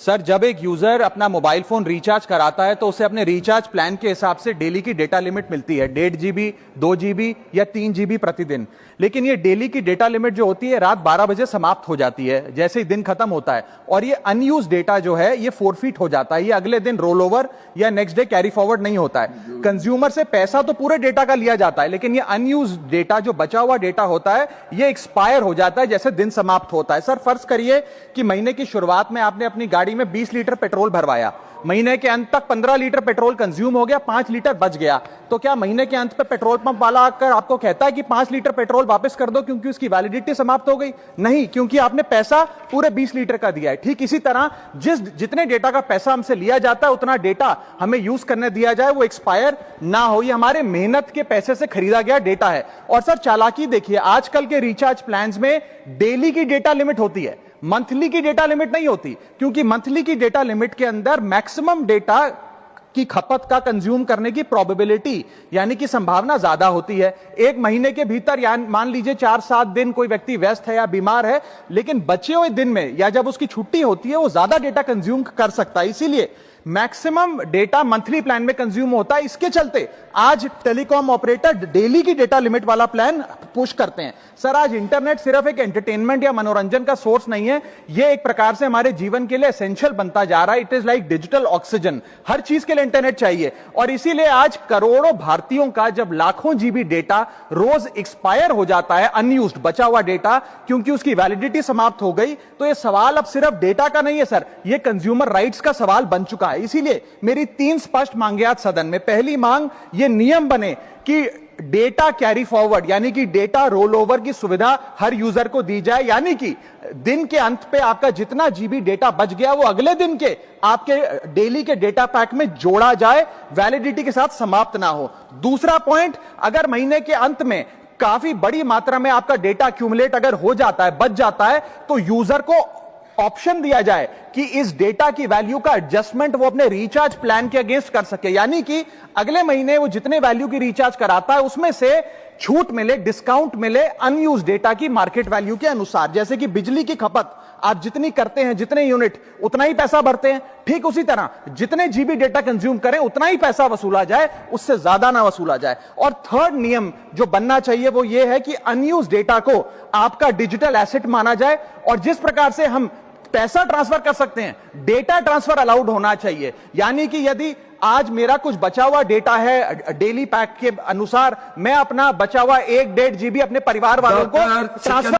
Sir, जब एक user अपना मोबाइल फोन रिचार्ज कराता है तो उसे अपने रिचार्ज प्लान के हिसाब से डेली की डेटा लिमिट मिलती है, 1.5 GB, 2 GB या 3 GB प्रतिदिन। लेकिन ये डेली की डेटा लिमिट जो होती है रात 12 बजे समाप्त हो जाती है, जैसे ही दिन खत्म होता है, और ये अनयूज डेटा जो है ये फोरफीट हो जाता है, ये अगले दिन रोल ओवर या नेक्स्ट डे कैरी फॉरवर्ड नहीं होता है। कंज्यूमर से पैसा तो पूरे डेटा का लिया जाता है, लेकिन ये अनयूज डेटा, जो बचा हुआ डेटा होता है, ये एक्सपायर हो जाता है जैसे दिन समाप्त होता है। सर, फर्ज करिए कि महीने की शुरुआत में आपने अपनी गाड़ी में 20 लीटर पेट्रोल भरवाया, महीने के अंत तक 15 लीटर पेट्रोल कंज्यूम हो गया, 5 लीटर बच गया, तो क्या महीने के अंत पे पेट्रोल पंप वाला आकर आपको कहता है कि 5 लीटर पेट्रोल वापस कर दो क्योंकि उसकी वैलिडिटी समाप्त हो गई? नहीं, क्योंकि आपने पैसा पूरे 20 लीटर का दिया है। ठीक इसी तरह जितने डेटा का पैसा हमसे लिया जाता है उतना डेटा हमें यूज करने दिया जाए, वो एक्सपायर ना हो। ये हमारे मेहनत के पैसे से खरीदा गया डेटा है। और सर, चालाकी देखिए, आजकल के रिचार्ज प्लान्स में डेली की डेटा लिमिट होती है, मंथली की डेटा लिमिट नहीं होती, क्योंकि मंथली की डेटा लिमिट के अंदर मैक्सिमम डेटा की खपत का कंज्यूम करने की प्रोबेबिलिटी यानी कि संभावना ज्यादा होती है। एक महीने के भीतर या मान लीजिए 4-7 दिन कोई व्यक्ति व्यस्त है या बीमार है, लेकिन बचे हुए दिन में या जब उसकी छुट्टी होती है वो ज्यादा डेटा कंज्यूम कर सकता है। इसीलिए मैक्सिमम डेटा मंथली प्लान में कंज्यूम होता है। इसके चलते आज टेलीकॉम ऑपरेटर डेली की डेटा लिमिट वाला प्लान पुश करते हैं। सर, आज इंटरनेट सिर्फ एक एंटरटेनमेंट या मनोरंजन का सोर्स नहीं है, यह एक प्रकार से हमारे जीवन के लिए एसेंशियल बनता जा रहा है। It is like digital oxygen, हर चीज के लिए इंटरनेट चाहिए। और इसीलिए आज करोड़ों भारतीयों का जब लाखों जीबी डेटा रोज एक्सपायर हो जाता है, अनयूज्ड बचा हुआ डेटा, क्योंकि उसकी वैलिडिटी समाप्त हो गई, तो यह सवाल अब सिर्फ डेटा का नहीं है सर, यह कंज्यूमर राइट्स का सवाल बन चुका है। इसीलिए मेरी 3 स्पष्ट मांगे आज सदन में। पहली मांग, ये नियम बने कि डेटा कैरी फॉरवर्ड यानी कि डेटा रोल ओवर की सुविधा हर यूजर को दी जाए, यानी कि दिन के अंत पे आपका जितना जीबी डेटा बच गया वो अगले दिन के आपके डेली के डेटा पैक में जोड़ा जाए, वैलिडिटी के साथ समाप्त ना हो। दूसरा पॉइंट, अगर महीने के अंत में काफी बड़ी मात्रा में आपका डेटा एक्यूमुलेट अगर हो जाता है, बच जाता है, तो यूजर को ऑप्शन दिया जाए कि इस डेटा की वैल्यू का एडजस्टमेंट वो अपने रिचार्ज प्लान के अगेंस्ट कर सके, यानी कि अगले महीने वो जितने वैल्यू की रिचार्ज कराता है उसमें से छूट मिले, डिस्काउंट मिले अनयूज डेटा की मार्केट वैल्यू के अनुसार। जैसे कि बिजली की खपत आप जितनी करते हैं, जितने यूनिट, उतना ही पैसा भरते हैं, ठीक उसी तरह जितने जीबी डेटा कंज्यूम करें उतना ही पैसा वसूला जाए, उससे ज्यादा ना वसूला जाए। और थर्ड नियम जो बनना चाहिए वो ये है कि अनयूज डेटा को आपका डिजिटल एसेट माना जाए, और जिस प्रकार से हम पैसा ट्रांसफर कर सकते हैं, डेटा ट्रांसफर अलाउड होना चाहिए। यानी कि यदि आज मेरा कुछ बचा हुआ डेटा है डेली पैक के अनुसार, मैं अपना बचा हुआ 1-1.5 GB अपने परिवार वालों को ट्रांसफर